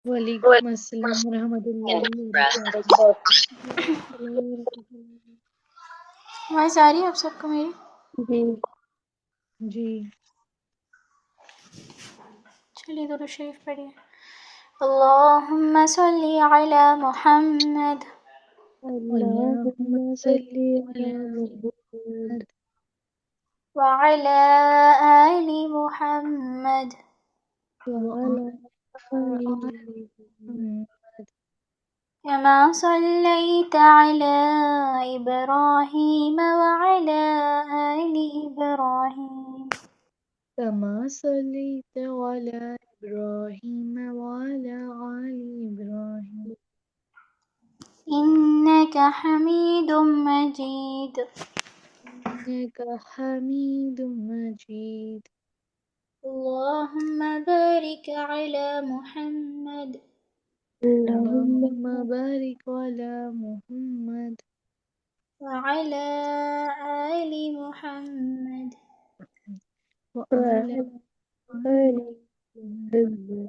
वालेकुम अस्सलाम रहमतुल्लाहि व बरकातहू। आवाज़ आ रही है आप सबको मेरी? जी। जी। चलिए दुरूद शरीफ पढ़िए। अल्लाहुम्मा सल्ली अला मुहम्मद अल्लाहुम्मा सल्ली अला मुहम्मद व अला आलि मुहम्मद व अला आलि मुहम्मद कमा सल्लैत अला इब्राहीम व अला आलि इब्राहीम कमा सल्लैत अला इब्राहीम व अला आलि इब्राहीम इन्नका हमीदुम मजीद। इन्नका हमीदुम मजीद। अल्लाहुम्मा बारिक अला मुहम्मद अल्लाहुम्मा अल्लाहुम्मा बारिक अला मुहम्मद व अला आलि मुहम्मद व व अला अला आलि आलि मुहम्मद मुहम्मद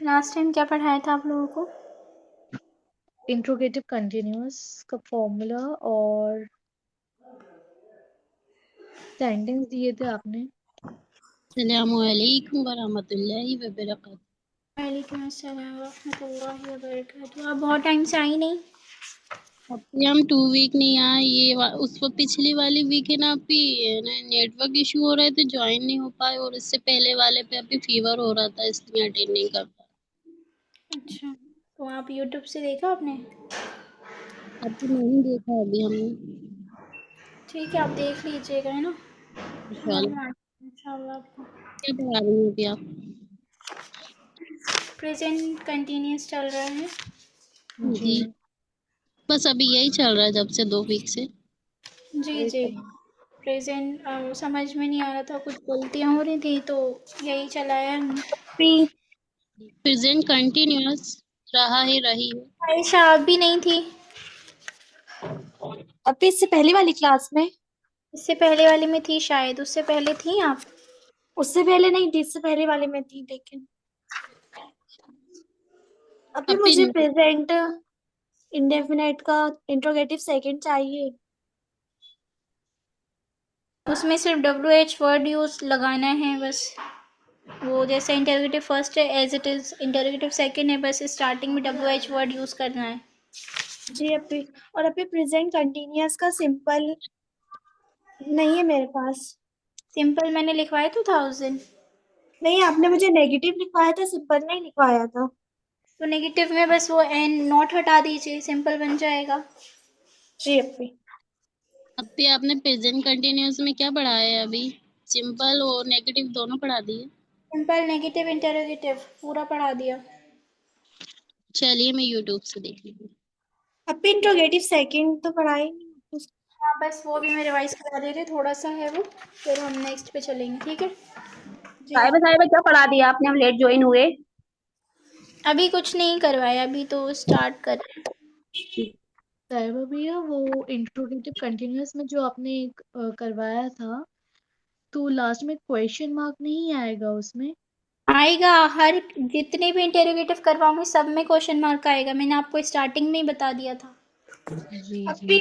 लास्ट टाइम क्या पढ़ाया था आप लोगों को? इंट्रोगेटिव कंटिन्यूअस का फॉर्मूला और सेंटेंस दिए थे आपने। अस्सलामुअलैकुम वरहमतुल्लाहि वबरकातुहू। वालेकुम अस्सलाम रहमतुल्लाहि व बरकातहू। आप बहुत टाइम से आई नहीं। अब भी हम 2 वीक नहीं आए। उस वो पिछली वाली वीक है ना, अभी नेटवर्क इशू हो रहे थे, ज्वाइन नहीं हो पाए। और इससे पहले वाले पे अभी फीवर हो रहा था, इसलिए अटेंड नहीं कर पाए। अच्छा, तो आप यूट्यूब से देखा आपने? अभी नहीं देखा अभी हमने। ठीक है, आप देख लीजिएगा, है ना? इंशाल्लाह। इंशाल्लाह आपको क्या पढ़ा रही हैं अभी आप? प्रेजेंट कंटिन्यूस चल रहा है। जी। जी, बस अभी यही चल रहा है जब से 2 वीक से। जी जी। प्रेजेंट समझ में नहीं आ रहा था, कुछ गलतियाँ हो रही थी तो यही चलाया हमने। प्रेजेंट कंटिन्यूअस रहा है, रही है। आयशा आप भी नहीं थी अभी इससे पहले वाली क्लास में? इससे पहले वाले में थी शायद, उससे पहले थी आप? उससे पहले नहीं थी, इससे पहले वाले में थी, लेकिन अभी अभी मुझे प्रेजेंट इंडेफिनाइट का इंट्रोगेटिव सेकंड चाहिए। उसमें सिर्फ WH वर्ड यूज लगाना है बस। वो जैसे इंटरोगेटिव फर्स्ट है as it is, interrogative second है, बस स्टार्टिंग में WH वर्ड यूज करना है। जी अभी, और अभी प्रेजेंट कंटिन्यूअस का सिंपल नहीं है मेरे पास। सिंपल मैंने लिखवाया 2000। नहीं, आपने मुझे नेगेटिव लिखवाया था, सिंपल नहीं लिखवाया था। तो नेगेटिव में बस वो एन नॉट हटा दीजिए, सिंपल बन जाएगा। जी अभी आपने प्रेजेंट कंटिन्यूअस में क्या पढ़ाया है अभी? सिंपल और नेगेटिव दोनों पढ़ा दिए? सिंपल नेगेटिव इंटरोगेटिव पूरा पढ़ा दिया। चलिए मैं यूट्यूब से देख लूँगी। अभी इंट्रोगेटिव सेकंड तो पढ़ा ही नहीं। हाँ बस वो भी मैं रिवाइज करा दे रही, थोड़ा सा है वो, फिर हम नेक्स्ट पे चलेंगे, ठीक है? जी साहिबा साहिबा क्या पढ़ा दिया आपने? हम लेट ज्वाइन हुए। अभी कुछ नहीं करवाया, अभी तो स्टार्ट कर रहे हैं। साहिबा भैया, वो इंट्रोगेटिव कंटिन्यूअस में जो आपने करवाया था, तो लास्ट में क्वेश्चन मार्क नहीं आएगा उसमें? आएगा, हर जितने भी इंटरोगेटिव करवाऊंगी सब में क्वेश्चन मार्क आएगा, मैंने आपको स्टार्टिंग में ही बता दिया था। जी जी। अभी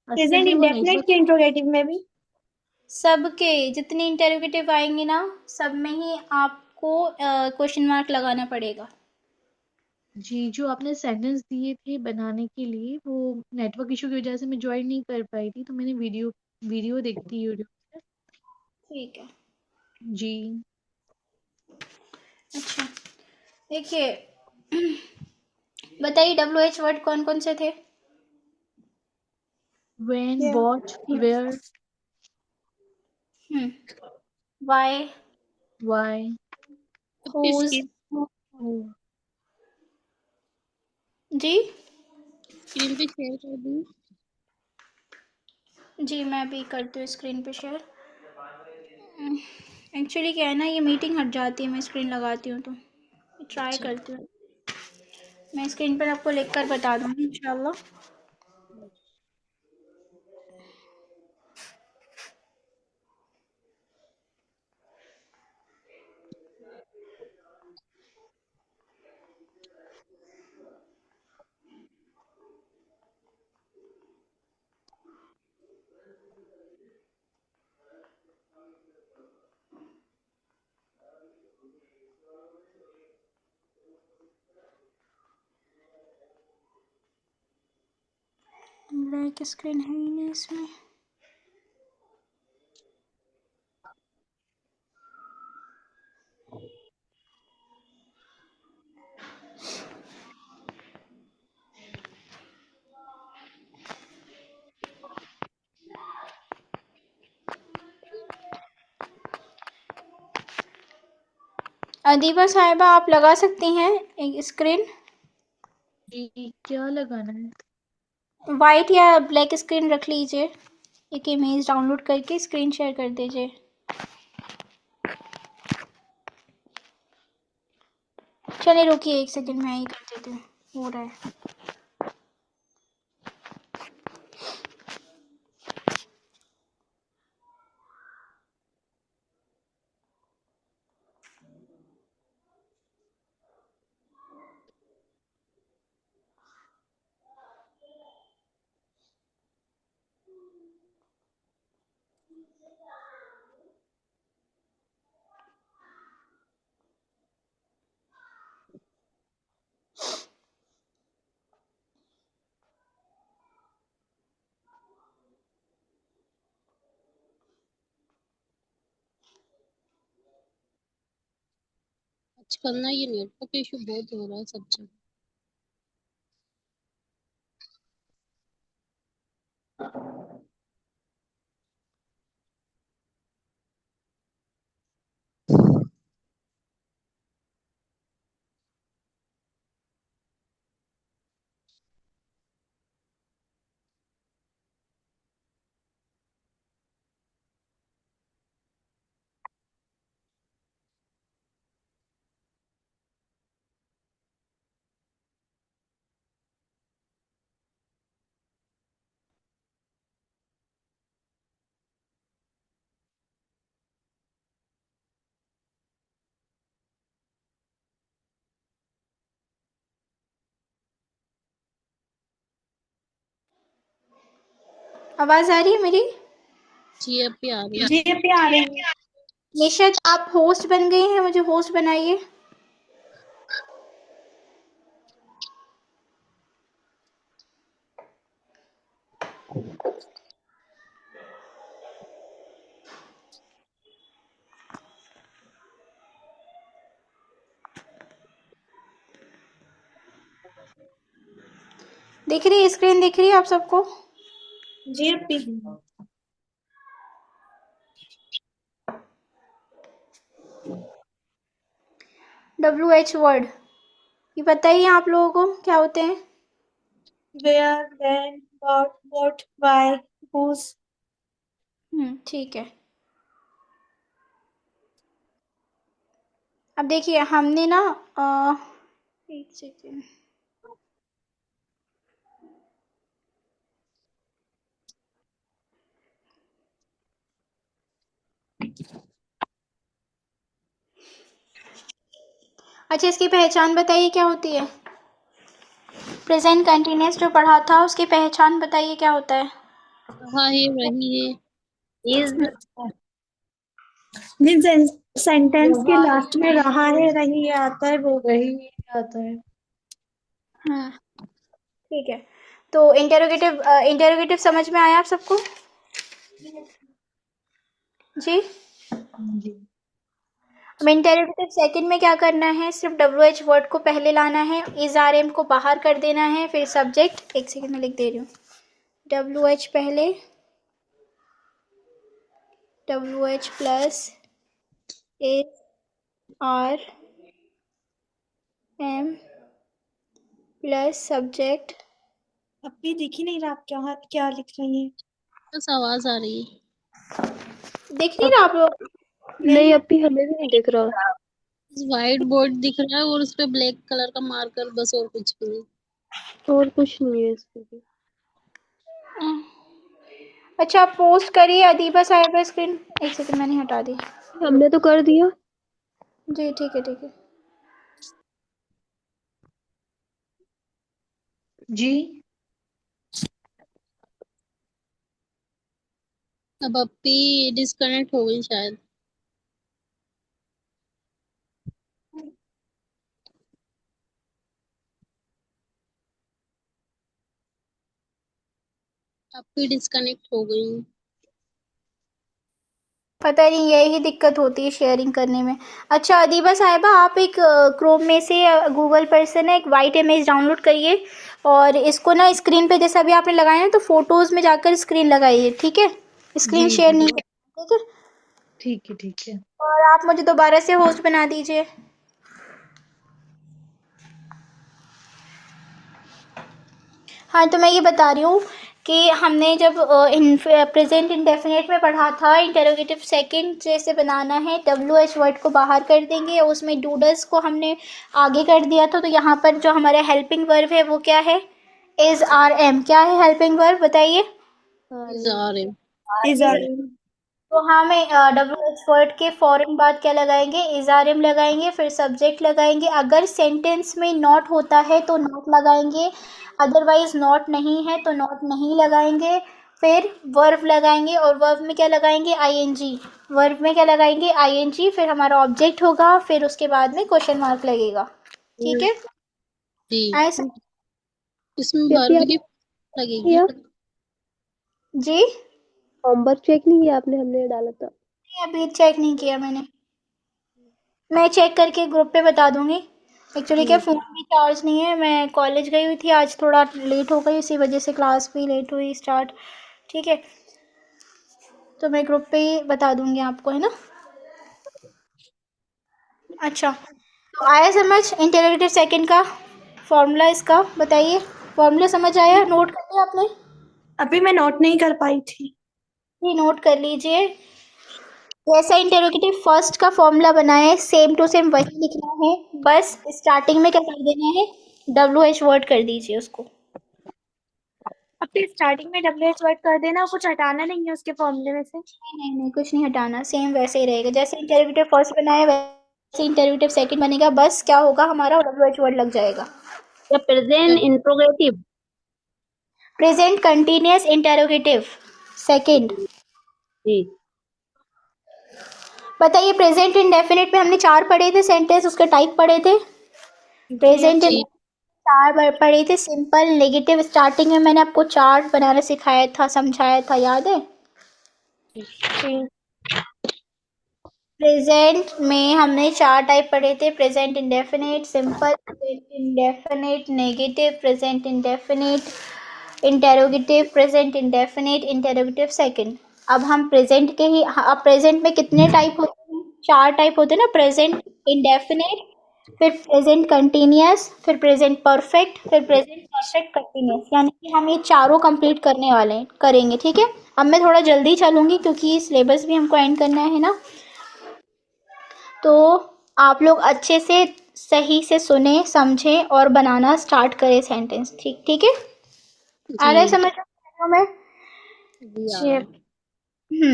असल प्रेजेंट में वो इंडेफिनिट नेटवर्क। के इंट्रोगेटिव में भी। सबके जितने इंटरोगेटिव आएंगे ना, सब में ही आपको क्वेश्चन मार्क लगाना पड़ेगा। जी, जो आपने सेंटेंस दिए थे बनाने के लिए वो नेटवर्क इशू की वजह से मैं ज्वाइन नहीं कर पाई थी, तो मैंने वीडियो देखी थी यूट्यूब पे। ठीक है। जी। अच्छा, देखिए बताइए WH वर्ड कौन कौन से थे? When, Yeah. What, where, why, why, अपनी हुज। Screen who. जी स्क्रीन पे शेयर कर दूँ? जी मैं भी करती हूँ स्क्रीन पे शेयर। एक्चुअली क्या है ना, ये मीटिंग हट जाती है, मैं स्क्रीन लगाती हूँ तो ट्राई अच्छा। करती हूँ। मैं स्क्रीन पर आपको लिख कर बता दूँगी इंशाल्लाह। ब्लैक स्क्रीन है ही नहीं इसमें। अदीबा साहिबा आप लगा सकती हैं एक स्क्रीन? जी, क्या लगाना है? वाइट या ब्लैक स्क्रीन रख लीजिए, एक इमेज डाउनलोड करके स्क्रीन शेयर कर दीजिए। चलिए रुकिए एक सेकंड, मैं ही कर देती हूँ, हो रहा है। आजकल ना ये नेटवर्क इशू बहुत हो रहा है सब जगह। आवाज़ आ रही है मेरी? जी अब भी आ रही है। जी अभी आ रही है। निशत आप होस्ट बन गई हैं, मुझे होस्ट बनाइए। दिख रही है स्क्रीन, दिख रही है आप सबको? जी अभी WH वर्ड ये बताइए आप लोगों को क्या होते हैं? Where, when, what, why, whose. ठीक है। अब देखिए हमने ना एक सेकेंड, अच्छा इसकी पहचान बताइए क्या होती है? प्रेजेंट कंटिन्यूअस जो पढ़ा था उसकी पहचान बताइए क्या होता है? रहा है, रही है। इज जिन सेंटेंस के रहा लास्ट में रहा है रही आता है वो। वही आता है। हाँ ठीक है। तो इंटेरोगेटिव समझ में आया आप सबको? जी। जी। अब इंटेरोगेटिव सेकंड में क्या करना है, सिर्फ WH वर्ड को पहले लाना है, इज आर एम को बाहर कर देना है, फिर सब्जेक्ट, एक सेकंड में लिख दे रही हूँ, WH पहले, WH plus is are am plus subject. अभी दिख ही नहीं रहा आप क्या क्या लिख रही हैं। बस आवाज आ रही है। दिख नहीं रहा आप लोग? नहीं अभी हमें भी नहीं दिख रहा। व्हाइट बोर्ड दिख रहा है और उस पे ब्लैक कलर का मार्कर, बस और कुछ भी नहीं। और कुछ नहीं है इसमें भी। अच्छा आप पोस्ट करिए अदीबा साहिबा स्क्रीन, एक सेकंड मैंने हटा दी। हमने तो कर दिया। जी ठीक है ठीक है। जी। अब अपी डिस्कनेक्ट हो गई शायद। अपी डिस्कनेक्ट हो गई। पता नहीं यही दिक्कत होती है शेयरिंग करने में। अच्छा अदीबा साहिबा आप एक क्रोम में से गूगल पर से ना एक वाइट इमेज डाउनलोड करिए और इसको ना स्क्रीन पे जैसा भी आपने लगाया ना तो फोटोज में जाकर स्क्रीन लगाइए, ठीक है? स्क्रीन जी शेयर जी नहीं करना, ठीक है? ठीक है ठीक है। और आप मुझे दोबारा से होस्ट बना दीजिए। हाँ तो मैं ये बता रही हूँ कि हमने जब प्रेजेंट इंडेफिनिट में पढ़ा था, इंटेरोगेटिव सेकंड जैसे बनाना है, WH वर्ड को बाहर कर देंगे और उसमें डूडल्स को हमने आगे कर दिया था। तो यहाँ पर जो हमारा हेल्पिंग वर्ब है वो क्या है? Is are am. क्या है हेल्पिंग वर्ब बताइए? जा रहे इज आर तो हमें WH वर्ड के फौरन बाद क्या लगाएंगे? इज आर एम लगाएंगे, फिर सब्जेक्ट लगाएंगे। अगर सेंटेंस में नॉट होता है तो नॉट लगाएंगे, अदरवाइज नॉट नहीं है तो नॉट नहीं लगाएंगे। फिर वर्ब लगाएंगे और वर्ब में क्या लगाएंगे? ING। वर्ब में क्या लगाएंगे? ING। फिर हमारा ऑब्जेक्ट होगा, फिर उसके बाद में क्वेश्चन मार्क लगेगा, ठीक है? जी। ऐसा। इसमें अभी वर्ब आपने की लगेगी। किया जी होमवर्क चेक नहीं किया आपने? हमने डाला था। नहीं, अभी चेक नहीं किया मैंने। मैं चेक करके ग्रुप पे बता दूंगी। एक्चुअली क्या फ़ोन भी चार्ज नहीं है, मैं कॉलेज गई हुई थी आज, थोड़ा लेट हो गई, इसी वजह से क्लास भी लेट हुई स्टार्ट, ठीक है? तो मैं ग्रुप पे ही बता दूंगी आपको, है ना? अच्छा तो आया समझ इंटेरोगेटिव सेकंड का फॉर्मूला? इसका बताइए, फॉर्मूला समझ आया? नोट कर लिया आपने? अभी मैं नोट नहीं कर पाई थी। जी नोट कर लीजिए। जैसा इंटेरोगेटिव फर्स्ट का फॉर्मूला बना है सेम टू सेम वही लिखना है, बस स्टार्टिंग में क्या कर देना है? WH वर्ड कर दीजिए उसको। अपने स्टार्टिंग में WH वर्ड कर देना, कुछ हटाना नहीं है उसके फॉर्मूले में से। नहीं नहीं कुछ नहीं हटाना, सेम वैसे ही रहेगा जैसे इंटरव्यूटिव फर्स्ट बनाया वैसे इंटरव्यूटिव सेकंड बनेगा, बस क्या होगा हमारा WH वर्ड लग जाएगा। या present interrogative. Present continuous interrogative second. जी। बताइए प्रेजेंट इंडेफिनिट में हमने 4 पढ़े थे सेंटेंस, उसके टाइप पढ़े थे। प्रेजेंट जी 4 पढ़े थे, सिंपल, नेगेटिव। स्टार्टिंग में मैंने आपको चार्ट बनाना सिखाया था, समझाया था, याद है? प्रेजेंट में हमने 4 टाइप पढ़े थे, present indefinite, simple, present indefinite, negative, present indefinite, interrogative, present indefinite, interrogative second. अब हम प्रेजेंट के ही, अब प्रेजेंट में कितने टाइप होते हैं? 4 टाइप होते हैं ना, प्रेजेंट इंडेफिनिट, फिर प्रेजेंट कंटिन्यूअस, फिर प्रेजेंट परफेक्ट, फिर प्रेजेंट परफेक्ट कंटिन्यूअस। यानी कि हम ये चारों कंप्लीट करने वाले हैं, करेंगे, ठीक है? अब मैं थोड़ा जल्दी चलूंगी क्योंकि सिलेबस भी हमको एंड करना है ना, तो आप लोग अच्छे से सही से सुने, समझें और बनाना स्टार्ट करें सेंटेंस, ठीक ठीक है? आ रहा है जी समझ में? जी आ जी। रहा है।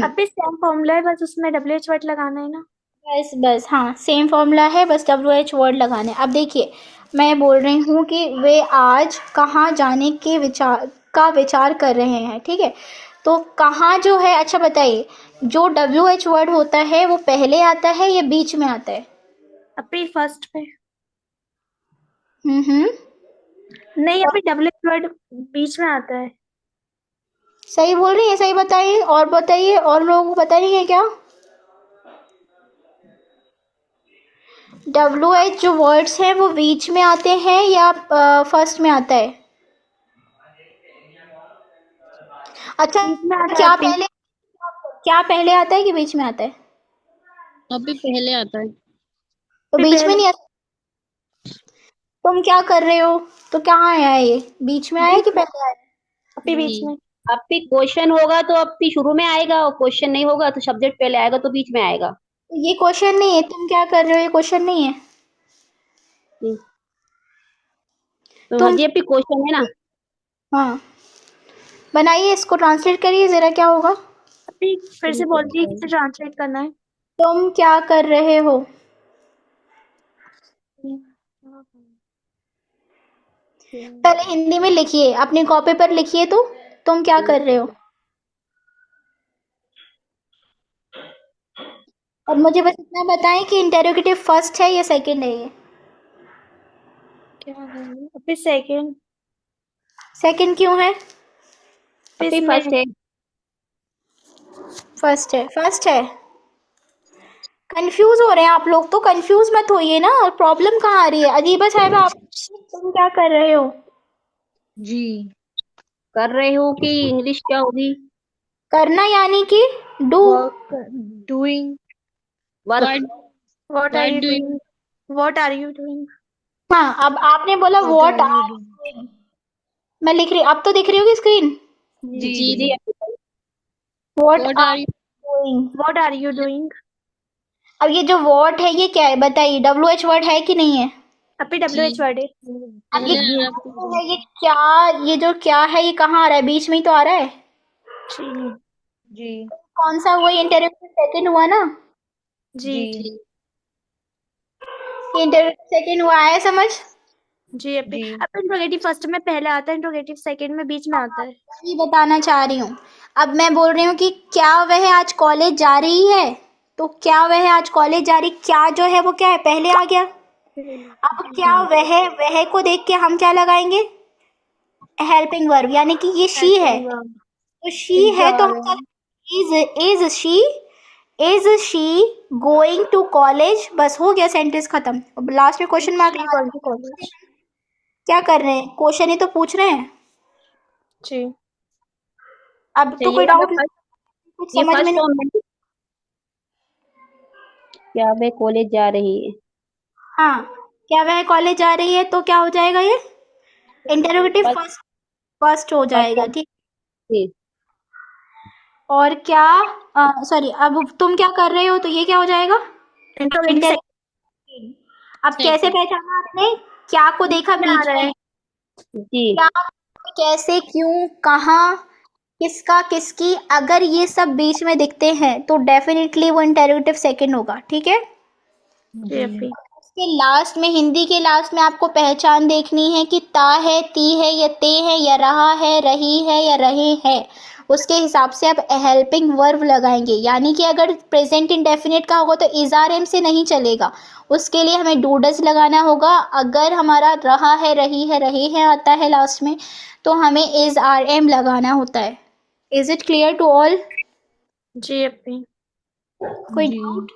अभी सेम फॉर्मूला है, बस उसमें WH वर्ड लगाना है ना। बस बस हाँ सेम फॉर्मूला है, बस WH वर्ड लगाने। अब देखिए मैं बोल रही हूँ कि वे आज कहाँ जाने के विचार कर रहे हैं, ठीक है? तो कहाँ जो है, अच्छा बताइए, जो WH वर्ड होता है वो पहले आता है या बीच में आता है? अभी फर्स्ट पे। हम्म। नहीं अभी डबल वर्ड बीच में आता है। सही बोल रही है, सही बताइए, और बताइए, और लोगों को पता नहीं है क्या? WH जो वर्ड्स हैं वो बीच में आते हैं या फर्स्ट में आता है? अच्छा, बीच में आता है क्या अभी। पहले क्या पहले आता है कि बीच में आता है? अभी पहले आता है। तो अभी बीच में पहले नहीं आता। तुम क्या कर रहे हो? तो कहाँ आया है ये? बीच में आया है कि बीच में, पहले आया है? अभी बीच जी में। अब भी क्वेश्चन होगा तो अब भी शुरू में आएगा, और क्वेश्चन नहीं होगा तो सब्जेक्ट पहले आएगा तो बीच में आएगा। तो ये क्वेश्चन नहीं है, तुम क्या कर रहे हो, ये क्वेश्चन नहीं है। हम्म, तो हाँ तुम, जी, अब भी क्वेश्चन है ना। हाँ, बनाइए, इसको ट्रांसलेट करिए जरा, क्या होगा? अभी फिर से ठीक बोल दिए है। किसे ट्रांसलेट करना है। तुम क्या कर रहे हो? पहले हिंदी में लिखिए, अपनी कॉपी पर लिखिए, तो तुम क्या कर रहे हो? और मुझे बस इतना बताएं कि इंटेरोगेटिव फर्स्ट है या सेकंड है ये? क्या है अभी सेकंड। सेकंड क्यों है? फिर अभी इसमें फर्स्ट है। फर्स्ट है, फर्स्ट है। कंफ्यूज हो रहे हैं आप लोग, तो कंफ्यूज मत होइए ना, प्रॉब्लम कहाँ आ रही है? अजीबा साहिबा, आप तुम क्या कर रहे हो? जी। कर रहे हो कि इंग्लिश क्या होगी? करना यानी कि do. Work, doing. Work. What what are what you doing. Doing. What are you doing. हाँ, अब आपने बोला what what are you are doing? Doing. मैं लिख रही, अब तो दिख रही होगी स्क्रीन। जी जी। जी जी। जी। What what are are you. Doing. What are you doing. अब ये जो व्हाट है ये क्या है बताइए? WH वर्ड है कि नहीं है? अभी जी WH वर्ड है। अब ये पहले आ रहा है क्या आपको। जो है, ये जो क्या है ये कहाँ आ रहा है? बीच में ही तो आ रहा है। जी। जी कौन सा? वही इंटरव्यू सेकंड हुआ ना? जी। जी जी ये इंटरव्यू सेकंड हुआ, आया समझ? जी अभी जी। अब इंट्रोगेटिव फर्स्ट में पहले आता है, इंट्रोगेटिव सेकंड में बीच में आता है। वही बताना चाह रही हूँ। अब मैं बोल रही हूँ कि क्या वह आज कॉलेज जा रही है? तो क्या वह आज कॉलेज जा रही, क्या जो है वो क्या है, पहले आ गया। अब क्या वह को देख के हम क्या लगाएंगे? हेल्पिंग वर्ब, यानी कि ये शी है। Helping verb. तो शी इज है तो जा हम रहे क्या? हैं। Is she going to college? बस हो गया, सेंटेंस खत्म। अब लास्ट में क्वेश्चन मार्क शी लगा गोइंग टू देंगे। कॉलेज। क्या कर रहे हैं? क्वेश्चन ही तो पूछ रहे हैं। जी। अब तो चाहिए कोई वाला डाउट, फर्स्ट। कुछ ये समझ में फर्स्ट नहीं। फॉर्म है। क्या वे कॉलेज जा रही है? हाँ, क्या वह कॉलेज जा रही है, तो क्या हो जाएगा ये? Interrogative first. फर्स्ट, फर्स्ट हो फर्स्ट जाएगा, फॉर्म। ठीक। जी। और क्या, सॉरी, अब तुम क्या कर रहे हो, तो ये क्या हो जाएगा? Interrogative inter. सेकंड अब कैसे सेकंड। पहचाना आपने? क्या को देखा में आ बीच रहा में? है। जी। क्या, कैसे, क्यों, कहाँ, किसका, किसकी, अगर ये सब बीच में दिखते हैं तो डेफिनेटली वो इंटरोगेटिव सेकंड होगा, ठीक है। जी जी अभी। उसके लास्ट में, हिंदी के लास्ट में आपको पहचान देखनी है कि ता है, ती है, या ते है, या रहा है, रही है, या रहे हैं। उसके हिसाब से आप हेल्पिंग वर्ब लगाएंगे, यानी कि अगर प्रेजेंट इंडेफिनिट का होगा तो इज आर एम से नहीं चलेगा। उसके लिए हमें डू डज लगाना होगा। अगर हमारा रहा है, रही है, रहे हैं आता है लास्ट में, तो हमें इज आर एम लगाना होता है। Is it clear to all? जी अभी। कोई जी। डाउट?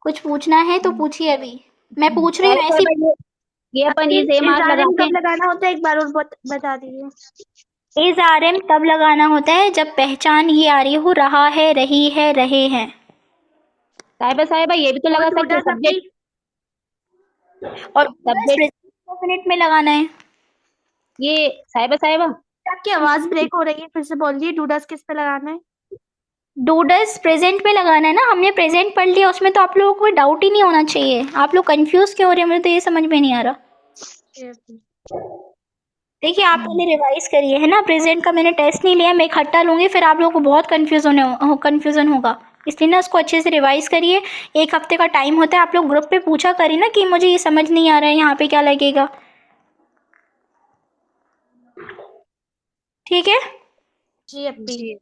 कुछ पूछना है तो पूछिए, अभी मैं पूछ रही हूँ साहिबा ऐसी। साहिबा, ये अपन अभी ये सेम इस आर आर एम लगाते कब हैं। लगाना होता है एक बार और बता दीजिए। इज आर एम तब लगाना होता है जब पहचान ये आ रही हो, रहा है, रही है, रहे हैं। साहिबा साहिबा, ये भी तो और लगा टू सकते हैं डज अभी। सब्जेक्ट। और बस सब्जेक्ट। प्रेजेंट में लगाना है। ये साहिबा साहिबा, आपकी आवाज ब्रेक हो रही है, फिर से बोलिए टू डज किस पे लगाना है। डूडस प्रेजेंट में लगाना है ना, हमने प्रेजेंट पढ़ लिया, उसमें तो आप लोगों को कोई डाउट ही नहीं होना चाहिए। आप लोग कंफ्यूज क्यों हो रहे हैं, मुझे तो ये समझ में नहीं आ रहा। जी अभी। देखिए, आप पहले रिवाइज करिए, है ना। प्रेजेंट का मैंने टेस्ट नहीं लिया, मैं इकट्ठा लूंगी, फिर आप लोगों को बहुत कंफ्यूजन होगा। इसलिए ना उसको अच्छे से रिवाइज करिए। एक हफ्ते का टाइम होता है, आप लोग ग्रुप पे पूछा करिए ना कि मुझे ये समझ नहीं आ रहा है, यहाँ पे क्या लगेगा, ठीक है। जी अभी। जी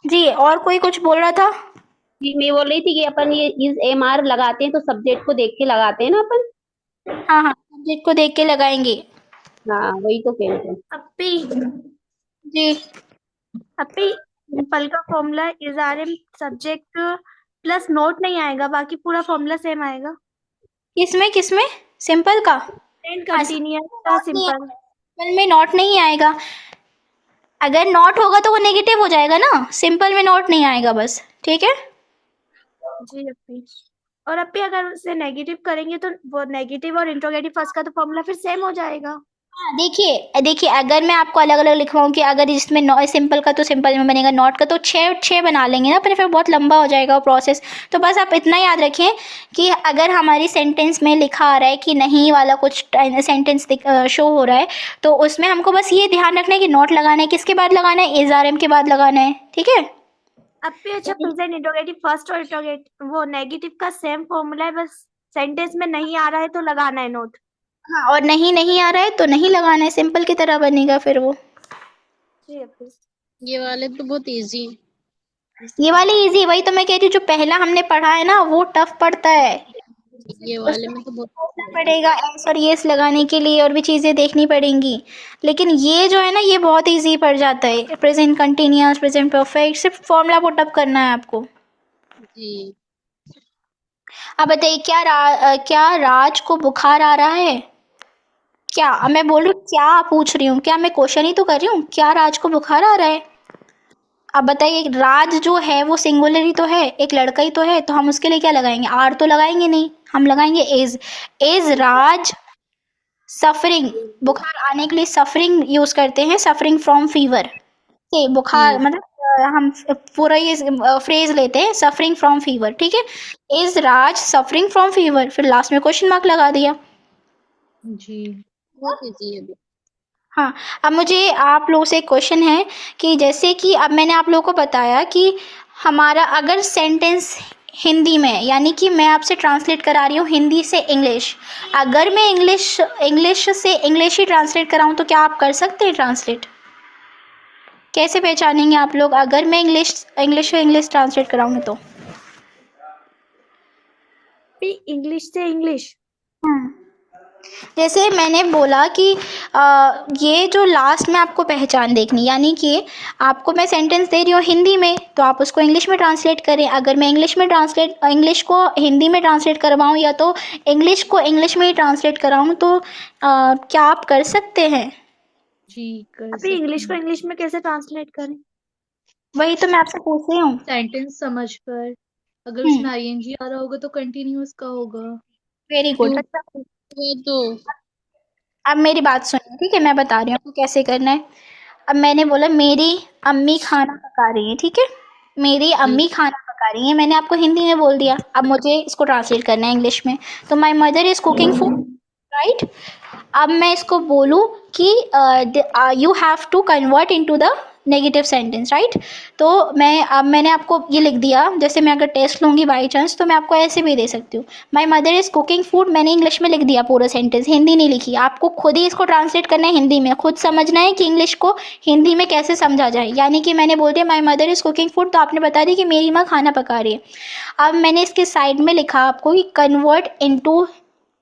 जी, और कोई कुछ बोल रहा था? जी मैं बोल रही थी कि अपन ये इस एम आर लगाते हैं तो सब्जेक्ट को देख के लगाते हैं ना अपन। हाँ हाँ, सब्जेक्ट को देख के लगाएंगे। हाँ वही तो कह रहे हैं। अपी जी। अपी सिंपल का formula is are am subject plus not नहीं आएगा, बाकी पूरा फॉर्मूला सेम आएगा। किसमें किसमें? सिंपल का? प्रेजेंट हाँ, कंटिन्यूअस का नॉट नहीं सिंपल। आएगा, सिंपल में नॉट नहीं आएगा। अगर नॉट होगा तो वो नेगेटिव हो जाएगा ना, सिंपल में नॉट नहीं आएगा बस, ठीक है। जी अपी। और अपी अगर उसे नेगेटिव करेंगे तो वो नेगेटिव और इंट्रोगेटिव फर्स्ट का तो फॉर्मूला फिर सेम हो जाएगा। हाँ, देखिए देखिए, अगर मैं आपको अलग अलग लिखवाऊँ कि अगर इसमें सिंपल का तो सिंपल में बनेगा, नॉट का तो छः छः बना लेंगे ना अपने, फिर बहुत लंबा हो जाएगा वो प्रोसेस। तो बस आप इतना याद रखें कि अगर हमारी सेंटेंस में लिखा आ रहा है कि नहीं वाला कुछ सेंटेंस शो हो रहा है, तो उसमें हमको बस ये ध्यान रखना है कि नॉट लगाना है, किसके बाद लगाना है, इज आर एम के बाद लगाना है, ठीक है। अपी अच्छा, प्रेजेंट इंट्रोगेटिव फर्स्ट और इंट्रोगेटिव वो नेगेटिव का सेम फॉर्मूला है, बस सेंटेंस में नहीं आ रहा है तो लगाना है नोट। हाँ, और नहीं नहीं आ रहा है तो नहीं लगाना है, सिंपल की तरह बनेगा फिर वो। जी अपी। ये वाले तो बहुत इजी। ये वाली इजी, वही तो मैं कहती हूँ, जो पहला हमने पढ़ा है ना वो टफ पड़ता है। ये वाले में तो बहुत सोचना पड़ेगा एस और येस लगाने के लिए, और भी चीज़ें देखनी पड़ेंगी। लेकिन ये जो है ना, ये बहुत इजी पड़ जाता है, प्रेजेंट कंटिन्यूअस, प्रेजेंट परफेक्ट, सिर्फ फॉर्मूला पुट अप करना है आपको। जी। अब बताइए, क्या राज को बुखार आ रहा है? क्या अब मैं बोल रही हूँ, क्या पूछ रही हूँ, क्या मैं क्वेश्चन ही तो कर रही हूँ, क्या राज को बुखार आ रहा है? अब बताइए, राज जो है वो सिंगुलर ही तो है, एक लड़का ही तो है, तो हम उसके लिए क्या लगाएंगे, आर तो लगाएंगे नहीं, हम लगाएंगे इज राज सफरिंग, बुखार आने के लिए सफरिंग यूज करते हैं, सफरिंग फ्रॉम फीवर से बुखार, जी। मतलब हम पूरा ये फ्रेज लेते हैं, सफरिंग फ्रॉम फीवर, ठीक है। Is Raj suffering from fever, फिर लास्ट में क्वेश्चन मार्क लगा दिया। जी। बहुत इजी है। हाँ, अब मुझे आप लोगों से एक क्वेश्चन है कि जैसे कि अब मैंने आप लोगों को बताया कि हमारा अगर सेंटेंस हिंदी में, यानी कि मैं आपसे ट्रांसलेट करा रही हूँ हिंदी से इंग्लिश, अगर मैं इंग्लिश से इंग्लिश ही ट्रांसलेट कराऊँ तो क्या आप कर सकते हैं ट्रांसलेट? कैसे पहचानेंगे आप लोग अगर मैं इंग्लिश से इंग्लिश ट्रांसलेट कराऊंगी तो? अपी इंग्लिश से इंग्लिश। जैसे मैंने बोला कि ये जो लास्ट में आपको पहचान देखनी, यानी कि आपको मैं सेंटेंस दे रही हूँ हिंदी में, तो आप उसको इंग्लिश में ट्रांसलेट करें। अगर मैं इंग्लिश को हिंदी में ट्रांसलेट करवाऊँ, या तो इंग्लिश को इंग्लिश में ही ट्रांसलेट कराऊँ, तो क्या आप कर सकते हैं? जी, कर अपी इंग्लिश को सकते हैं। इंग्लिश में कैसे ट्रांसलेट करें? वही तो मैं आपसे पूछ रही हूँ। सेंटेंस समझकर, अगर हम्म, उसमें आईएनजी आ रहा होगा तो कंटिन्यूअस का होगा। Very good. टू अच्छा, है तो अब मेरी बात सुनिए, ठीक है, मैं बता रही हूँ आपको कैसे करना है। अब मैंने बोला मेरी अम्मी खाना पका रही है, ठीक है, मेरी जी। अम्मी खाना पका रही है, मैंने आपको हिंदी में बोल दिया, अब मुझे इसको ट्रांसलेट करना है इंग्लिश में। तो my mother is cooking food, right. अब मैं इसको बोलूँ कि you have to convert into the negative sentence, right. तो मैंने आपको ये लिख दिया, जैसे मैं अगर टेस्ट लूँगी बाई चांस तो मैं आपको ऐसे भी दे सकती हूँ, my mother is cooking food, मैंने इंग्लिश में लिख दिया पूरा सेंटेंस, हिंदी नहीं लिखी। आपको खुद ही इसको ट्रांसलेट करना है हिंदी में, खुद समझना है कि इंग्लिश को हिंदी में कैसे समझा जाए। यानी कि मैंने बोल दिया my mother is cooking food, तो आपने बता दिया कि मेरी माँ खाना पका रही है। अब मैंने इसके साइड में लिखा आपको कि कन्वर्ट इनटू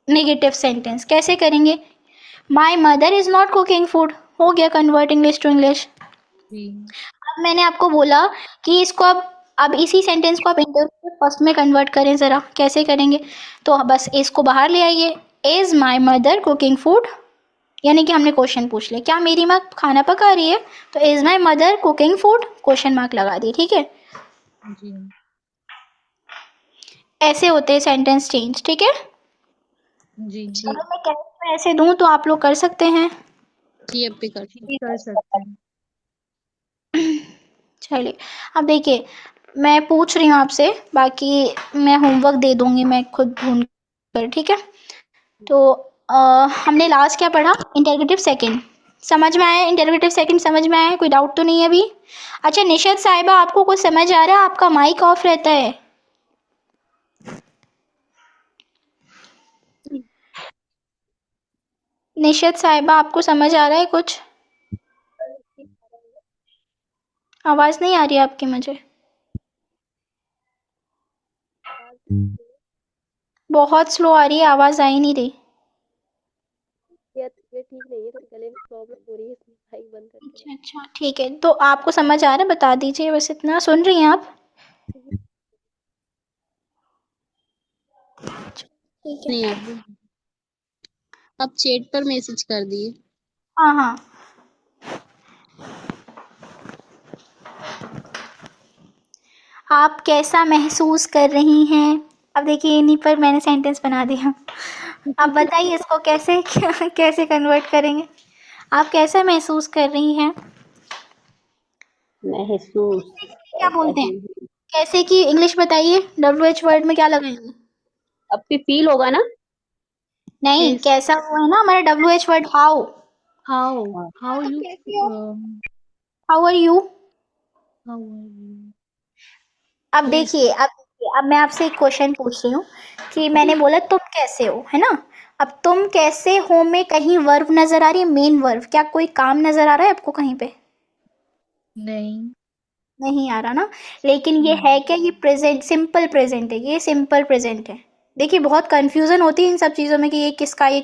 नेगेटिव सेंटेंस कैसे करेंगे। My mother is not cooking food, हो गया कन्वर्ट इंग्लिश टू इंग्लिश। जी। अब मैंने आपको बोला कि इसको अब इसी सेंटेंस को आप इंटरव्यू फर्स्ट में कन्वर्ट करें, ज़रा कैसे करेंगे। तो बस इसको बाहर ले आइए, is my mother cooking food, यानी कि हमने क्वेश्चन पूछ लिया क्या मेरी माँ खाना पका रही है, तो is my mother cooking food, question mark लगा दिए, ठीक है। जी। ऐसे होते हैं सेंटेंस चेंज, ठीक है। जी। अगर मैं कैरेक्टर में ऐसे दूं तो आप लोग कर सकते हैं। जी अब भी कर जी, सकते। कर सकते हैं। चलिए, अब देखिए, मैं पूछ रही हूँ आपसे, बाकी मैं होमवर्क दे दूंगी मैं खुद ढूंढ कर, ठीक है। तो हमने लास्ट क्या पढ़ा, इंटरगेटिव सेकंड, समझ में आया? इंटरगेटिव सेकंड समझ में आया? कोई डाउट तो नहीं है अभी? अच्छा निशत साहिबा, आपको कुछ समझ आ रहा है? आपका माइक ऑफ रहता है। निशत साहिबा, आपको समझ आ रहा है कुछ? आवाज़ नहीं आ रही है आपकी मुझे, बहुत स्लो आ रही है, आवाज़ आ ही नहीं रही। ये ठीक नहीं है, थोड़ी हो रही है इसलिए भाई बंद करके अच्छा अच्छा, ठीक है। तो आपको समझ आ रहा है, बता दीजिए, बस इतना। सुन रही हैं आप? रखी। ठीक है। नहीं आप चैट पर मैसेज कर दिए। हाँ हाँ। आप कैसा महसूस कर रही हैं? अब देखिए, इन्हीं पर मैंने सेंटेंस बना दिया। अब बताइए इसको कैसे कैसे कन्वर्ट करेंगे। आप कैसा महसूस कर रही हैं? महसूस क्या कर बोलते हैं? रही हूँ। कैसे की इंग्लिश बताइए, WH वर्ड में क्या लगाएंगे? अब भी फील होगा ना? नहीं, कैस कैसा वो है ना हमारा WH वर्ड, हाउ। हाउ हाँ। हाउ तो यू कैसे हो? How are you? How are you अब कैस देखिए, अब मैं आपसे एक क्वेश्चन पूछ रही हूँ कि मैंने बोला तुम कैसे हो, है ना? अब तुम कैसे हो में कहीं वर्ब नजर आ रही है, मेन वर्ब? क्या कोई काम नजर आ रहा है आपको कहीं पे? नहीं नहीं आ रहा ना? लेकिन ये नहीं है क्या? ये प्रेजेंट, सिंपल प्रेजेंट है, ये सिंपल प्रेजेंट है। देखिए बहुत कंफ्यूजन होती है इन सब चीज़ों में कि ये किसका है।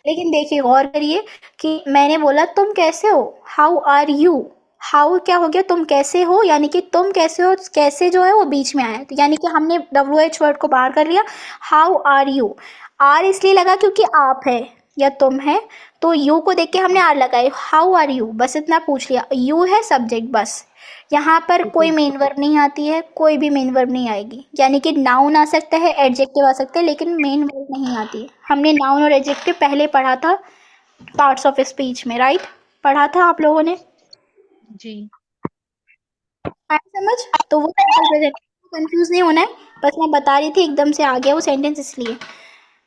लेकिन देखिए गौर करिए कि मैंने बोला तुम कैसे हो, हाउ आर यू। हाउ क्या हो गया, तुम कैसे हो, यानी कि तुम कैसे हो, कैसे जो है वो बीच में आया, तो यानी कि हमने WH वर्ड को बाहर कर लिया। हाउ आर यू, आर इसलिए लगा क्योंकि आप है या तुम है, तो यू को देख के हमने आर लगाए। हाउ आर यू, बस इतना पूछ लिया। यू है सब्जेक्ट बस। यहाँ पर ठीक कोई है। मेन वर्ब नहीं आती है, कोई भी मेन वर्ब नहीं आएगी, यानी कि नाउन आ सकता है, एडजेक्टिव आ सकता है, लेकिन मेन वर्ब नहीं आती है। हमने नाउन और एडजेक्टिव पहले पढ़ा था पार्ट्स ऑफ स्पीच में, राइट? पढ़ा था आप लोगों ने? जी आया समझ? तो वो सिंपल प्रेजेंट, कंफ्यूज नहीं होना है। बस मैं बता रही थी, एकदम से आ गया वो सेंटेंस इसलिए।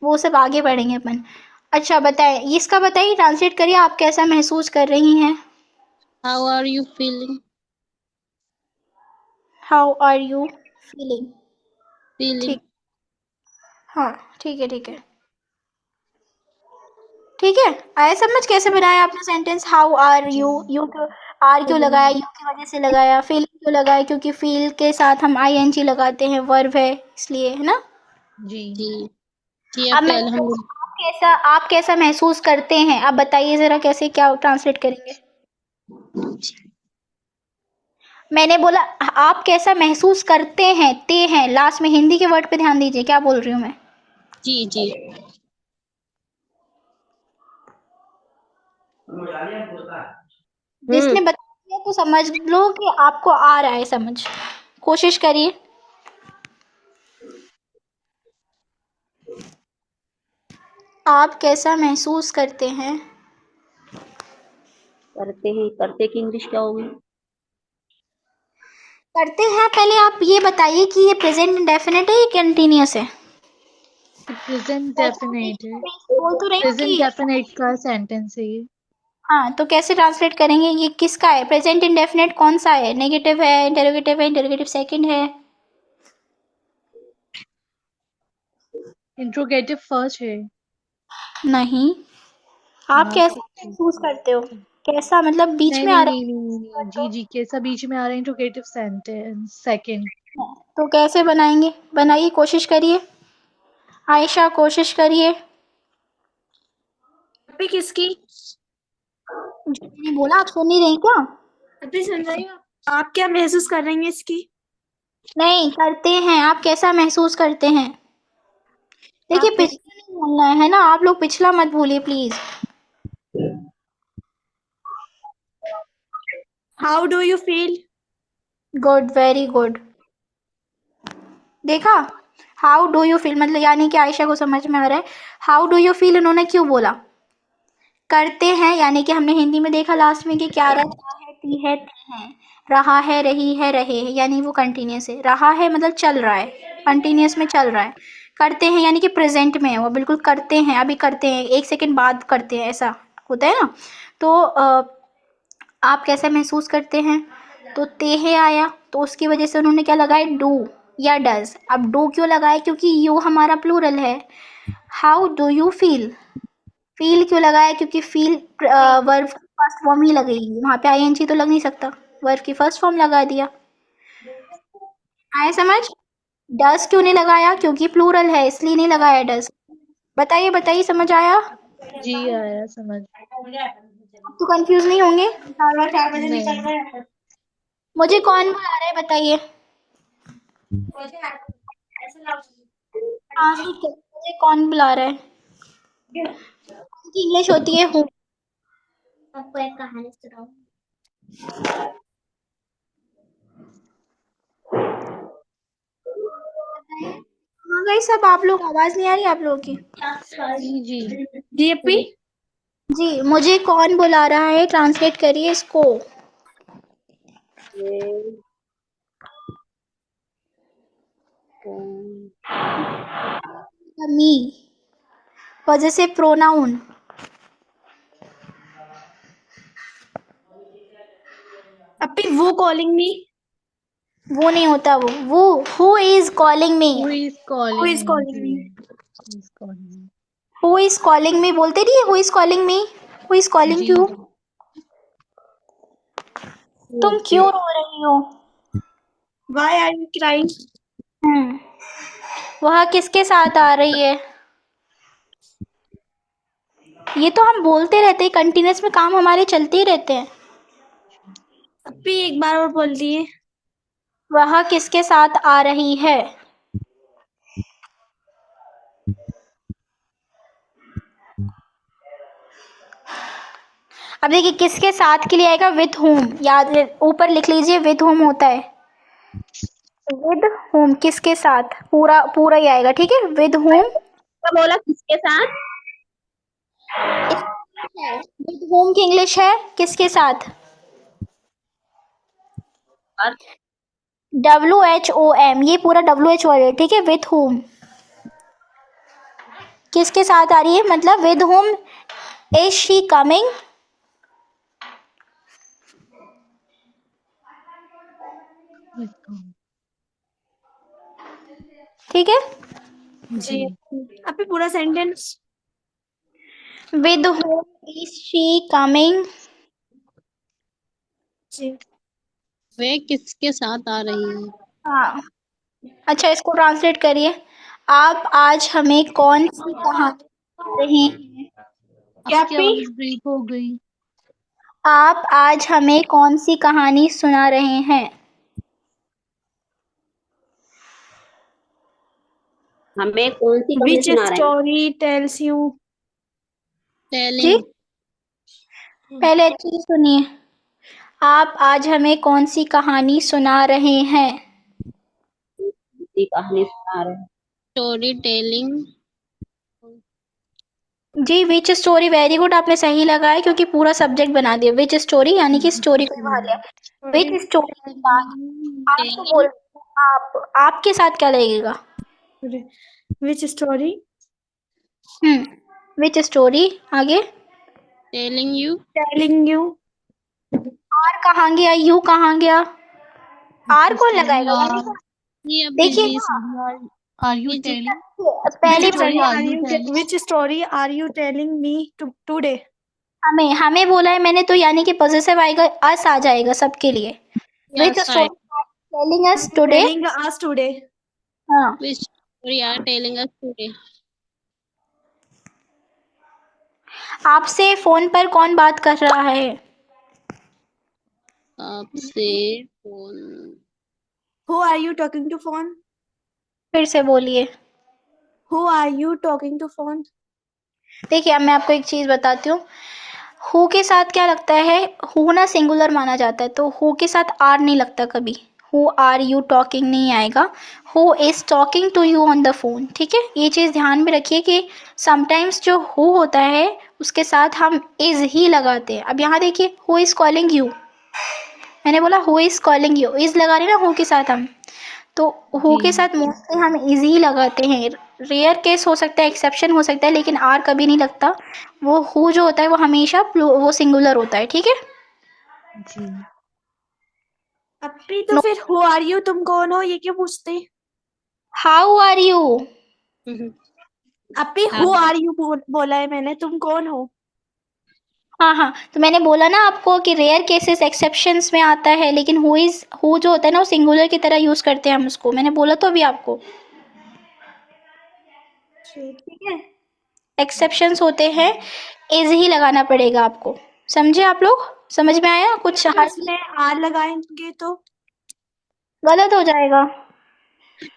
वो सब आगे पढ़ेंगे अपन। अच्छा बताएं, इसका बताइए, ट्रांसलेट करिए, आप कैसा महसूस कर रही हैं? How are you feeling? How are you feeling? Feeling. ठीक। हाँ, ठीक है ठीक है। ठीक है, आया समझ कैसे बनाया आपने sentence? How R G you, you क्यों, आर क्यों लगाया, यू की वजह से लगाया। फीलिंग क्यों लगाया, क्योंकि फील के साथ हम ING लगाते हैं, वर्ब है इसलिए, है ना? जी जी जी। अब आप मैं अल्हम्दुलिल्लाह। आप कैसा महसूस करते हैं, आप बताइए जरा, कैसे क्या ट्रांसलेट करेंगे? मैंने बोला आप कैसा महसूस करते हैं, ते हैं लास्ट में, हिंदी के वर्ड पे ध्यान दीजिए, क्या बोल रही हूँ मैं? जी जी। जिसने हम्म। बता दिया तो समझ लो कि आपको आ रहा है समझ। कोशिश करिए। आप कैसा महसूस करते हैं? करते हैं, करते की इंग्लिश क्या होगी? करते हैं, पहले आप ये बताइए कि ये प्रेजेंट इंडेफिनिट है या कंटिन्यूअस है? प्रेजेंट वैसे हम डेफिनेट बीच है। में बोल तो रही हूँ प्रेजेंट कि डेफिनेट का सेंटेंस है ये। हाँ, तो कैसे ट्रांसलेट करेंगे, ये किसका है? प्रेजेंट इंडेफिनिट कौन सा है? नेगेटिव है, इंटेरोगेटिव सेकंड है? इंट्रोगेटिव फर्स्ट है। नहीं। आप हाँ कैसे तो ठीक महसूस है। करते हो? कैसा मतलब बीच नहीं में आ नहीं रहा नहीं नहीं नहीं नहीं, है जी जी कैसा बीच में आ रहा है इंट्रोगेटिव सेंटेंस सेकंड। तो? कैसे बनाएंगे, बनाइए, कोशिश करिए। आयशा कोशिश करिए। अभी किसकी? जो मैंने बोला आप सुन नहीं रही क्या? अभी सुन रही हो? आप क्या महसूस कर रही हैं इसकी? नहीं करते हैं, आप कैसा महसूस करते हैं? देखिए आप पिछला नहीं बोलना है ना, आप लोग पिछला मत भूलिए please. How do you feel? Good, very good. देखा, हाउ डू यू फील मतलब, यानी कि आयशा को समझ में आ रहा है। हाउ डू यू फील उन्होंने क्यों बोला? करते हैं, यानी कि हमने हिंदी में देखा लास्ट में कि क्या रहा है, ती है, ती है, रहा है, रही है, रहे हैं, यानी वो कंटिन्यूस है। रहा है मतलब चल रहा है, कंटिन्यूस में चल रहा है। करते हैं यानी कि प्रेजेंट में है, वो बिल्कुल करते हैं, अभी करते हैं, एक सेकंड बाद करते हैं, ऐसा होता है ना? तो आप कैसा महसूस करते हैं? तो तेहे आया, तो उसकी वजह से उन्होंने क्या लगाया, डू या डज। अब डू क्यों लगाया, क्योंकि यू हमारा प्लूरल है। How do you feel, feel क्यों लगाया, क्योंकि फील वर्ब फर्स्ट फॉर्म ही लगेगी, वहां पे ING तो लग नहीं सकता, वर्ब की फर्स्ट फॉर्म लगा दिया। आए समझ? डज क्यों नहीं लगाया, क्योंकि प्लूरल है इसलिए नहीं लगाया डज। बताइए बताइए, समझ आया? जी आया समझ। तो कंफ्यूज नहीं होंगे? 4 बजे निकल नहीं। रहे हैं। मुझे कौन बुला रहा है बताइए? हाँ ठीक है, मुझे कौन बुला रहा है? इंग्लिश होती है हूँ। आपको एक कहानी सुनाऊं? हाँ गाइस, सब आप लोग, आवाज नहीं आ रही आप लोगों की? जी जी। जी अपी। जी, मुझे कौन बुला रहा है, ट्रांसलेट करिए इसको। ये मी, पॉजेसिव प्रोनाउन। अपी वो कॉलिंग मी। वो नहीं होता, वो who is calling me. Who is who calling इज me? कॉलिंग जी। Me? Who is calling me? Who is calling me बोलते नहीं है, who is calling me, who is calling जी। यू। तुम क्यों रो रही हो? Why are you crying? वह किसके साथ आ रही है? ये तो हम बोलते रहते हैं, कंटिन्यूअस में काम हमारे चलते ही रहते हैं। अपी एक बार और बोल दिए। वह किसके साथ आ रही है? अब देखिए, किसके साथ के लिए आएगा विद होम, याद ऊपर लिख लीजिए, विद होम होता है। विद होम किसके साथ, पूरा पूरा ही आएगा, ठीक है, विद होम। क्या बोला, किसके साथ? विद होम की इंग्लिश है किसके साथ? और WHOM, ये पूरा WHO है, ठीक है, विद होम किसके साथ आ रही है, मतलब with whom is she coming. With whom? ठीक है, जी जी। अपी पूरा sentence. With whom is she coming. जी वे किसके साथ आ रही है? हाँ, अच्छा इसको ट्रांसलेट करिए। आप आज हमें कौन सी कहानी सुना रहे हैं? क्या आपकी अपी? आवाज ब्रेक हो गई। आप आज हमें कौन सी कहानी सुना रहे हैं? हमें कौन सी कहानी विच सुना रहे हैं? Story tells you? जी, टेलिंग। पहले अच्छी से सुनिए। आप आज हमें कौन सी कहानी सुना रहे हैं? कौन सी कहानी सुना रहे हैं? Story telling. जी, विच स्टोरी, वेरी गुड, आपने सही लगाया क्योंकि पूरा सब्जेक्ट बना दिया, विच स्टोरी यानी कि स्टोरी को ही बाहर लिया। विच स्टोरी के साथ आपको बोल, आपके साथ क्या लगेगा? Which story? विच स्टोरी, आगे। Telling you. Telling you. Are कहाँ गया, यू कहाँ गया? आर Which कौन story लगाएगा यानी are? कि, ये अभी देखिए जी ना, Are you जी जी। telling? Which पहले story are you telling? Which story are you telling me today? हमें हमें बोला है मैंने, तो यानी कि पॉजेसिव आएगा, अस आ जाएगा सबके लिए। Which yes I. Story telling us today. Telling us today. हाँ, which story are telling us today? आपसे फोन पर कौन बात कर रहा है? आपसे phone. Who are you talking to phone? फिर से बोलिए। Who are you talking to phone? देखिए, अब मैं आपको एक चीज बताती हूँ। हु के साथ क्या लगता है, हु ना सिंगुलर माना जाता है, तो हु के साथ आर नहीं लगता कभी। हु आर यू टॉकिंग नहीं आएगा, who is talking to you on the phone, ठीक है, ये चीज़ ध्यान में रखिए कि समटाइम्स जो हु होता है उसके साथ हम इज ही लगाते हैं। अब यहाँ देखिए, हु इज कॉलिंग यू, मैंने बोला who is calling you, is लगा रहे ना हु के साथ हम, तो हु के जी। साथ मोस्टली हम इजी लगाते हैं। रेयर केस हो सकता है, एक्सेप्शन हो सकता है, लेकिन आर कभी नहीं लगता। वो हु जो होता है वो हमेशा वो सिंगुलर होता है, ठीक है। जी। अपी तो नो, फिर हु आर यू, तुम कौन हो, ये क्यों पूछते? How are you. अपी हु आर यू बोला है मैंने, तुम कौन हो? हाँ हाँ, तो मैंने बोला ना आपको कि रेयर केसेस एक्सेप्शंस में आता है, लेकिन हु इज, हु जो होता है ना वो सिंगुलर की तरह यूज करते हैं हम उसको, मैंने बोला तो अभी आपको, ठीक है। एक्सेप्शंस होते हैं, इज ही लगाना पड़ेगा आपको। समझे आप लोग? समझ में आया कुछ? तो उसमें आर लगाएंगे तो गलत हो जाएगा।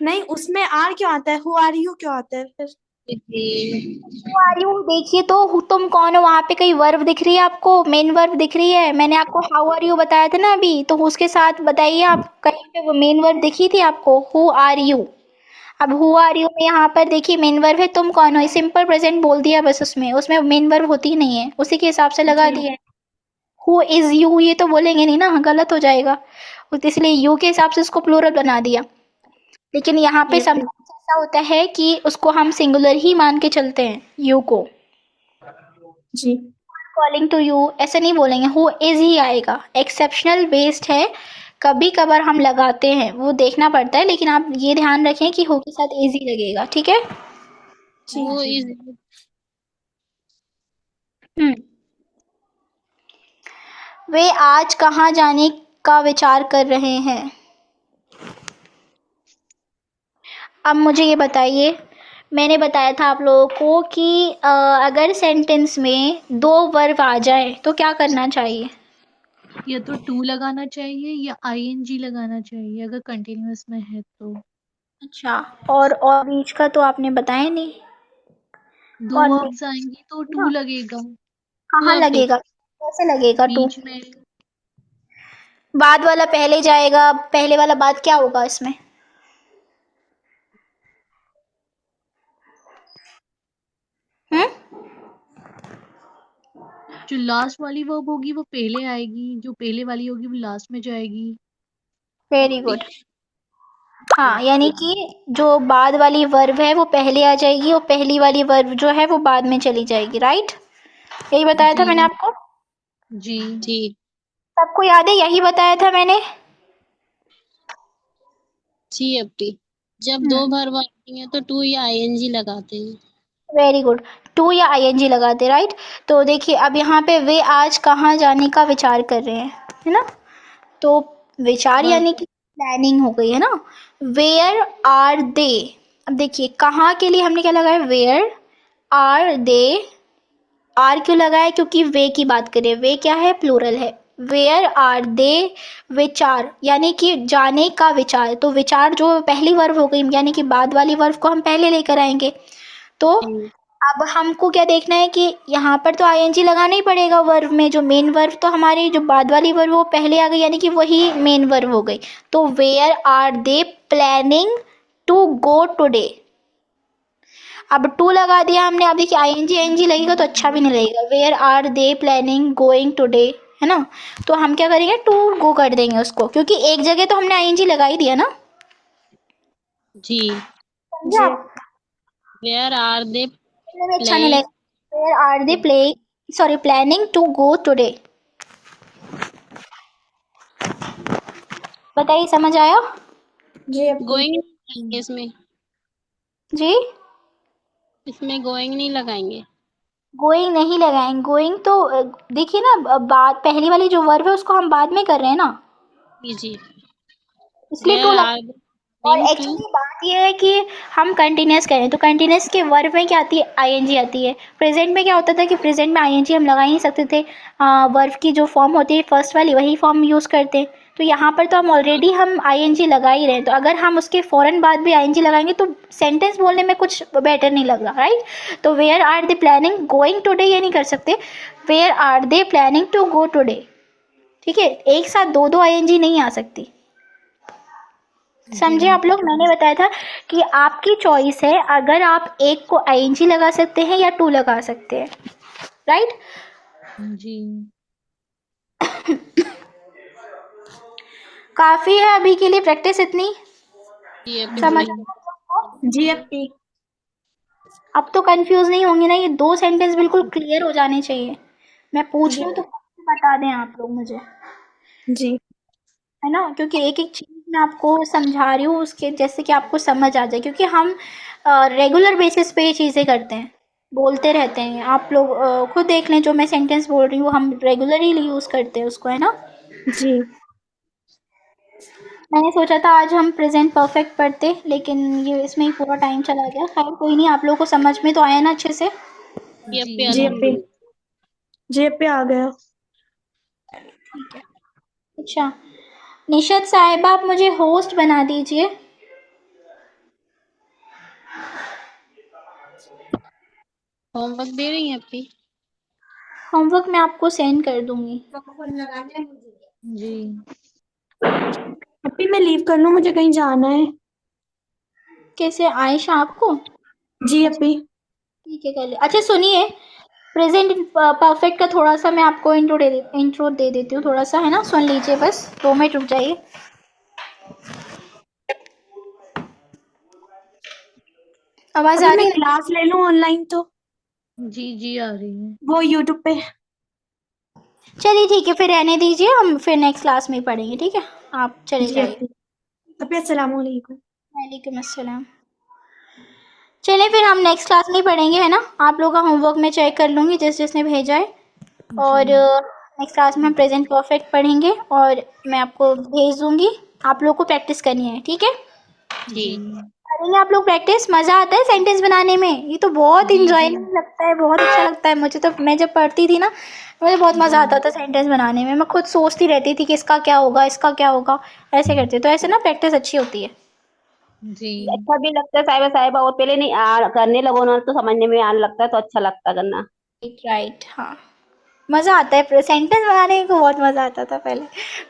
नहीं, उसमें आर क्यों आता है, हु आर यू क्यों आता है फिर? Who are you? देखिए तो तुम कौन हो, वहां पे कहीं वर्ब दिख रही है आपको? मेन वर्ब दिख रही है? मैंने आपको हाउ आर यू बताया था ना अभी, तो उसके साथ बताइए आप कहीं पे वो मेन वर्ब दिखी थी आपको? Who are you. अब हु आर यू में यहाँ पर देखिए मेन वर्ब है, तुम कौन हो, सिंपल प्रेजेंट बोल दिया बस, उसमें उसमें मेन वर्ब होती ही नहीं है, उसी के हिसाब से लगा दिया है। हु इज यू ये तो बोलेंगे नहीं ना, गलत हो जाएगा, इसलिए यू के हिसाब से उसको प्लूरल बना दिया। लेकिन यहाँ पे समटाइम्स ऐसा होता है कि उसको हम सिंगुलर ही मान के चलते हैं यू को। जी कॉलिंग टू यू ऐसे नहीं बोलेंगे, हु इज ही आएगा, एक्सेप्शनल बेस्ड है, कभी कभार हम लगाते हैं, वो देखना पड़ता है, लेकिन आप ये ध्यान रखें कि हु के साथ इज ही लगेगा, ठीक है? वो इज हम्म। वे आज कहाँ जाने का विचार कर रहे हैं? अब मुझे ये बताइए, मैंने बताया था आप लोगों को कि अगर सेंटेंस में दो वर्ब आ जाए तो क्या करना चाहिए? या तो टू लगाना चाहिए या आईएनजी लगाना चाहिए अगर कंटिन्यूअस में है तो। अच्छा, और बीच का तो आपने बताया नहीं। दो और वर्ब्स आएंगी तो टू लगेगा कहाँ वर्ब टू लगेगा, कैसे लगेगा टू? बीच में। बाद वाला पहले जाएगा, पहले वाला बाद क्या होगा इसमें? हम्म। जो लास्ट वाली वर्ब होगी वो पहले आएगी, जो पहले वाली होगी वो लास्ट में जाएगी। Very good. हाँ, यानी कि जो बाद वाली वर्ब है वो पहले आ जाएगी और पहली वाली वर्ब जो है वो बाद में चली जाएगी, राइट? यही बताया था जी मैंने आपको। जी जी सबको याद है यही बताया था मैंने? जी अपी, जब दो वर्ब आती हैं तो टू या आईएनजी लगाते हैं। वेरी गुड, टू या आईएनजी लगाते, राइट? तो देखिए अब यहाँ पे वे आज कहाँ जाने का विचार कर रहे हैं, है ना? तो विचार वर्ब यानी कि प्लानिंग हो गई है ना। वेयर आर दे, अब देखिए कहाँ के लिए हमने क्या लगाया, वेयर आर दे। आर क्यों लगाया? क्योंकि वे की बात करें, वे क्या है, प्लूरल है। वेयर आर दे विचार, यानी कि जाने का विचार, तो विचार जो पहली वर्ब हो गई, यानी कि बाद वाली वर्ब को हम पहले लेकर आएंगे। तो अब हमको क्या देखना है कि यहाँ पर तो आईएनजी लगाना ही पड़ेगा वर्ब में, जो मेन वर्ब तो हमारी जो बाद वाली वर्ब वो पहले आ गई, यानी कि वही मेन वर्ब हो गई। तो where are they planning to go today. अब टू लगा दिया हमने, अब देखिए आईएनजी एनजी लगेगा तो अच्छा भी नहीं लगेगा। Where are they planning going today, है ना? तो हम क्या करेंगे, टू गो कर देंगे उसको, क्योंकि एक जगह तो हमने आईएनजी लगा ही दिया ना। जी समझे आप? वेयर आर दे इतने में अच्छा नहीं प्लेइंग। लगेगा। Where are they playing, sorry planning to go today. बताइए समझ आया? जी गोइंग इसमें जी इसमें गोइंग नहीं लगाएंगे। गोइंग नहीं लगाएंगे, गोइंग तो देखिए ना, बात पहली वाली जो वर्ब है उसको हम बाद में कर रहे हैं ना, जी जी इसलिए टू वेयर लगा। आर और गोइंग टू। एक्चुअली बात यह है कि हम कंटिन्यूस करें तो कंटिन्यूस के वर्ब में क्या आती है, आईएनजी आती है। प्रेजेंट में क्या होता था कि प्रेजेंट में आईएनजी हम लगा ही नहीं सकते थे, वर्ब की जो फॉर्म होती है फर्स्ट वाली वही फॉर्म यूज़ करते हैं। तो यहाँ पर तो हम ऑलरेडी हम आईएनजी लगा ही रहे हैं, तो अगर हम उसके फ़ौरन बाद भी आईएनजी लगाएंगे तो सेंटेंस बोलने में कुछ बेटर नहीं लग रहा, राइट? तो where are they planning going today ये नहीं कर सकते, where are they planning to go today, ठीक है? एक साथ दो दो आईएनजी नहीं आ सकती। समझे आप लोग? मैंने बताया था कि आपकी चॉइस है, अगर आप एक को आईएनजी लगा सकते हैं या टू लगा सकते हैं, राइट? जी काफी है अभी के लिए प्रैक्टिस इतनी, जी अपी समझ जी। जी अपी अब तो कंफ्यूज नहीं होंगे ना, ये दो सेंटेंस बिल्कुल क्लियर हो जाने चाहिए। मैं पूछ लूँ तो बता दें आप लोग मुझे, जी है ना? क्योंकि एक एक चीज़ मैं आपको समझा रही हूँ उसके जैसे कि आपको समझ आ जाए, क्योंकि हम रेगुलर बेसिस पे ये चीज़ें करते हैं, बोलते रहते हैं। आप लोग खुद देख लें, जो मैं सेंटेंस बोल रही हूँ हम रेगुलरली यूज़ करते हैं उसको, है ना? जी मैंने सोचा था आज हम प्रेजेंट परफेक्ट पढ़ते, लेकिन ये इसमें ही पूरा टाइम चला गया। खैर कोई नहीं, आप लोगों को समझ में तो आया ना अच्छे से? जी जी अपी जी अपी अल्हम्दुलिल्लाह। जी अपी आ गया। ठीक है। अच्छा, निशत साहिबा आप मुझे होस्ट बना दीजिए। होमवर्क दे रही हैं आपकी? होमवर्क मैं आपको सेंड कर दूंगी। जी। अभी मैं लीव कर लूँ, मुझे कहीं जाना है। कैसे आयशा आपको? जी अभी। ठीक है, कर ले। अच्छा सुनिए, प्रेजेंट परफेक्ट का थोड़ा सा मैं आपको इंट्रो दे देती हूँ, थोड़ा सा है ना, सुन लीजिए बस 2 मिनट रुक जाइए। आवाज अभी आ मैं रही है? क्लास ले लूँ ऑनलाइन तो जी जी आ रही है। वो यूट्यूब पे। चलिए ठीक है, फिर रहने दीजिए, हम फिर नेक्स्ट क्लास में ही पढ़ेंगे, ठीक है? आप चले जी जाइए। अभी अस्सलाम वालेकुम। वालेकुम अस्सलाम। चलिए फिर हम नेक्स्ट क्लास में ही पढ़ेंगे, है ना? आप लोगों का होमवर्क मैं चेक कर लूँगी जिसने भेजा है, और जी नेक्स्ट क्लास में हम प्रेजेंट परफेक्ट पढ़ेंगे और मैं आपको भेज दूँगी। आप लोग को प्रैक्टिस करनी है, ठीक है? जी करेंगे आप लोग प्रैक्टिस। मज़ा आता है सेंटेंस बनाने में, ये तो बहुत जी जी इंजॉयमेंट लगता है, बहुत अच्छा लगता है मुझे तो। मैं जब पढ़ती थी ना, मुझे बहुत मज़ा जी आता था सेंटेंस बनाने में। मैं खुद सोचती रहती थी कि इसका क्या होगा, इसका क्या होगा, ऐसे करते। तो ऐसे ना प्रैक्टिस अच्छी होती है। जी अच्छा भी लगता है साहिबा साहिबा, और पहले नहीं करने लगो ना तो समझने में आने लगता है, तो अच्छा लगता है करना। राइट, हाँ। मज़ा आता है सेंटेंस बनाने में, बहुत मज़ा आता था पहले।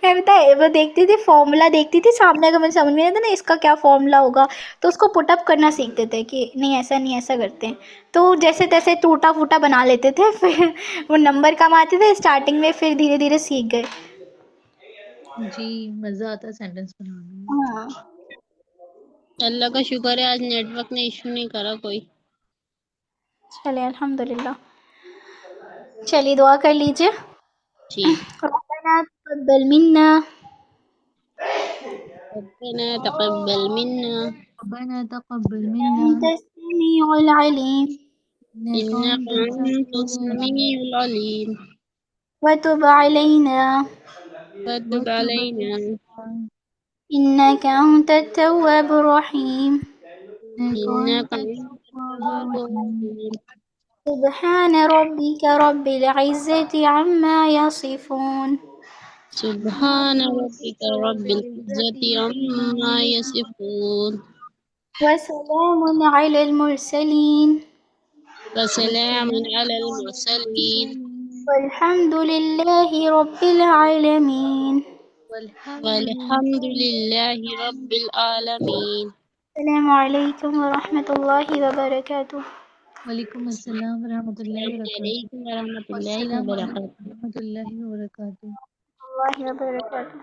मैं पता है वो देखती थी, फॉर्मूला देखती थी सामने, अगर मुझे समझ में नहीं आता ना इसका क्या फॉर्मूला होगा, तो उसको पुटअप करना सीखते थे कि नहीं ऐसा नहीं, ऐसा करते हैं। तो जैसे तैसे टूटा फूटा बना लेते थे फिर वो नंबर कम आते थे स्टार्टिंग में, फिर धीरे धीरे सीख गए। जी मजा आता है सेंटेंस बनाने में। हाँ, अल्लाह का शुक्र है आज नेटवर्क ने इशू नहीं करा कोई। चलिए अल्हम्दुलिल्लाह। चलिए दुआ कर लीजिए। जी। रब्बना तक़ब्बल मिन्ना रब्बना तक़ब्बल मिन्ना रब्बना तक़ब्बल मिन्ना अंतस समीउल अलीम इन्नका इन्नका अंतस अंतस समीउल अलीम समीउल अलीम व तुब अलैना वतुब व तुब अलैना अलैना इन्नका अंतत तव्वाबुर रहीम। इन्नका इन्नका अंतत तव्वाबुर अंतत रहीम। तव्वाबुर सुब्हान रब्बिका रब्बिल इज़्ज़ति अम्मा यसिफून सुब्हान सुब्हान रब्बिका रब्बिका रब्बिल रब्बिल इज्जति इज़्ज़ति अम्मा अम्मा यसिफून यसिफून व सलामुन अलल मुरसलीन वसलामुन वस्सलामु अलल अलल मुरसलीन मुरसलीन वल्हम्दुलिल्लाहि रब्बिल आलमीन। वल्हम्दुलिल्लाहि रब्बिल आलमीन। अस्सलामु अलैकुम व रहमतुल्लाहि व बरकातुहू। वालेकुम अस्सलाम रहमतुल्लाहि व अस्सलामु बरकातुहू। अलैकुम व रहमतुल्लाहि व अस्सलामु अलैकुम बरकातुहू। रहमतुल्लाहि व बरकातुहू। अल्लाहि व बरकातुहू।